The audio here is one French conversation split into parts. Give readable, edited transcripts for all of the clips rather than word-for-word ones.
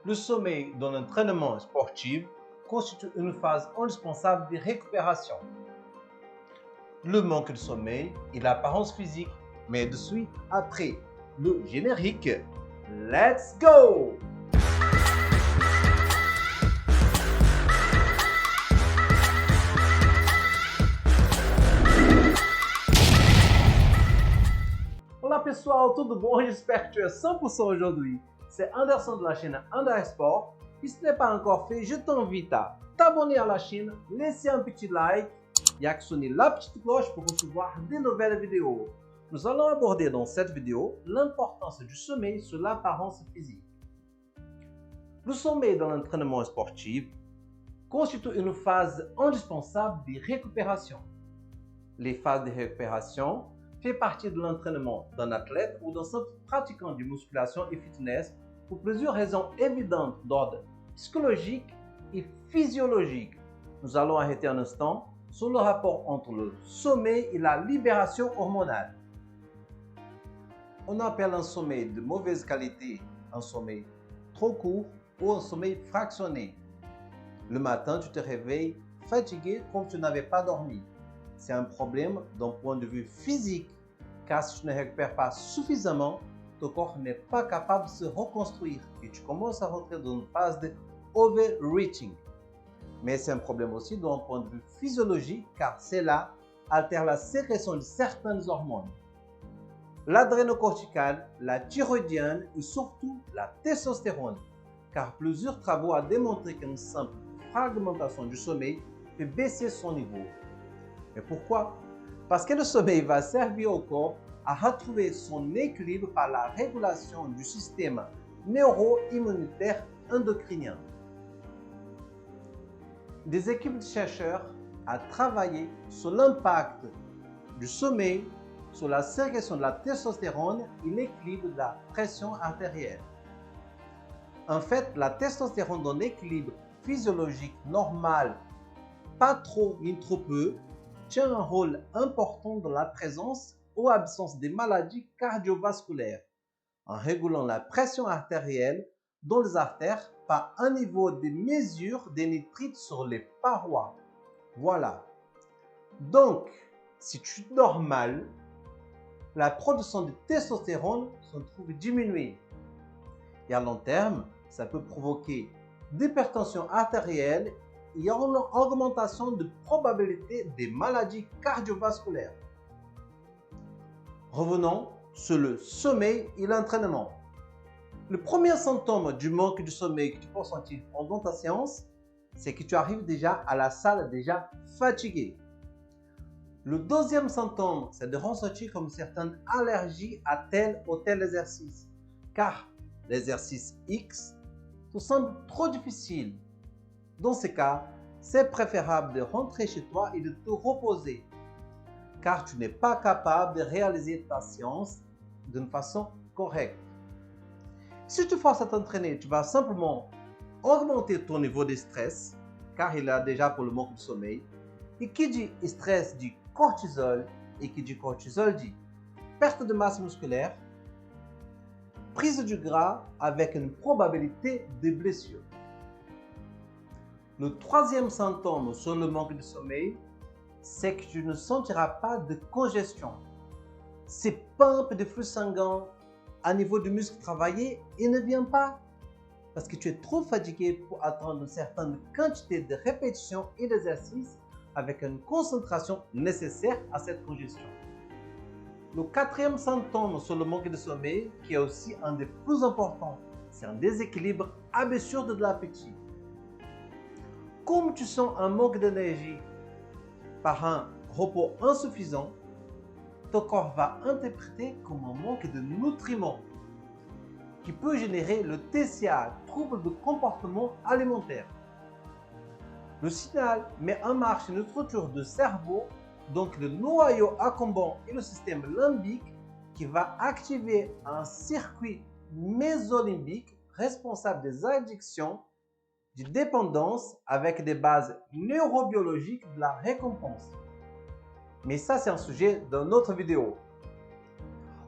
Le sommeil dans l'entraînement sportif constitue une phase indispensable de récupération. Le manque de sommeil et l'apparence physique, mais de suite après le générique. Let's go! Olá pessoal, tudo bom? J'espère que tu es 100% aujourd'hui. C'est Anderson de la chaîne Andersport. Si ce n'est pas encore fait, je t'invite à t'abonner à la chaîne, laisser un petit like et actionner la petite cloche pour recevoir des nouvelles vidéos. Nous allons aborder dans cette vidéo l'importance du sommeil sur l'apparence physique. Le sommeil dans l'entraînement sportif constitue une phase indispensable de récupération. Les phases de récupération font partie de l'entraînement d'un athlète ou d'un simple pratiquant de musculation et fitness pour plusieurs raisons évidentes d'ordre psychologique et physiologique. Nous allons arrêter un instant sur le rapport entre le sommeil et la libération hormonale. On appelle un sommeil de mauvaise qualité un sommeil trop court ou un sommeil fractionné. Le matin, tu te réveilles fatigué comme tu n'avais pas dormi. C'est un problème d'un point de vue physique, car si tu ne récupères pas suffisamment, ton corps n'est pas capable de se reconstruire et tu commences à rentrer dans une phase de overreaching. Mais c'est un problème aussi d'un point de vue physiologique, car cela altère la sécrétion de certaines hormones. L'adrénocorticale, la thyroïdienne et surtout la testostérone, car plusieurs travaux ont démontré qu'une simple fragmentation du sommeil fait baisser son niveau. Mais pourquoi? Parce que le sommeil va servir au corps à retrouver son équilibre par la régulation du système neuro-immunitaire endocrinien. Des équipes de chercheurs ont travaillé sur l'impact du sommeil sur la sécrétion de la testostérone et l'équilibre de la pression artérielle. En fait, la testostérone dans l'équilibre physiologique normal, pas trop ni trop peu, tient un rôle important dans la présence ou absence des maladies cardiovasculaires, en régulant la pression artérielle dans les artères par un niveau de mesure des nitrites sur les parois. Voilà. Donc, si tu dors mal, la production de testostérone se trouve diminuée. Et à long terme, ça peut provoquer d'hypertension artérielle et une augmentation de probabilité des maladies cardiovasculaires. Revenons sur le sommeil et l'entraînement. Le premier symptôme du manque de sommeil que tu peux ressentir pendant ta séance, c'est que tu arrives déjà à la salle déjà fatigué. Le deuxième symptôme, c'est de ressentir comme certaines allergies à tel ou tel exercice, car l'exercice X te semble trop difficile. Dans ce cas, c'est préférable de rentrer chez toi et de te reposer, car tu n'es pas capable de réaliser ta séance d'une façon correcte. Si tu forces à t'entraîner, tu vas simplement augmenter ton niveau de stress, car il est déjà pour le manque de sommeil. Et qui dit stress dit cortisol, et qui dit cortisol dit perte de masse musculaire, prise du gras avec une probabilité de blessure. Le troisième symptôme sur le manque de sommeil, c'est que tu ne sentiras pas de congestion. Ces pompes de flux sanguin à niveau du muscle travaillé, il ne vient pas parce que tu es trop fatigué pour atteindre une certaine quantité de répétitions et d'exercices avec une concentration nécessaire à cette congestion. Le quatrième symptôme sur le manque de sommeil, qui est aussi un des plus importants, c'est un déséquilibre absurde de l'appétit. Comme tu sens un manque d'énergie par un repos insuffisant, ton corps va interpréter comme un manque de nutriments qui peut générer le TCA, trouble de comportement alimentaire. Le signal met en marche une structure du cerveau, donc le noyau accumbens et le système limbique, qui va activer un circuit mésolimbique responsable des addictions, de dépendance avec des bases neurobiologiques de la récompense. Mais ça, c'est un sujet d'une autre vidéo.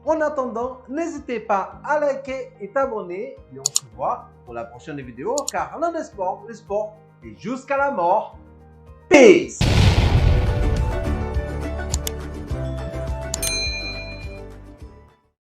En attendant, n'hésitez pas à liker et t'abonner. Et on se voit pour la prochaine vidéo car l'un des sports, le sport est jusqu'à la mort. Peace!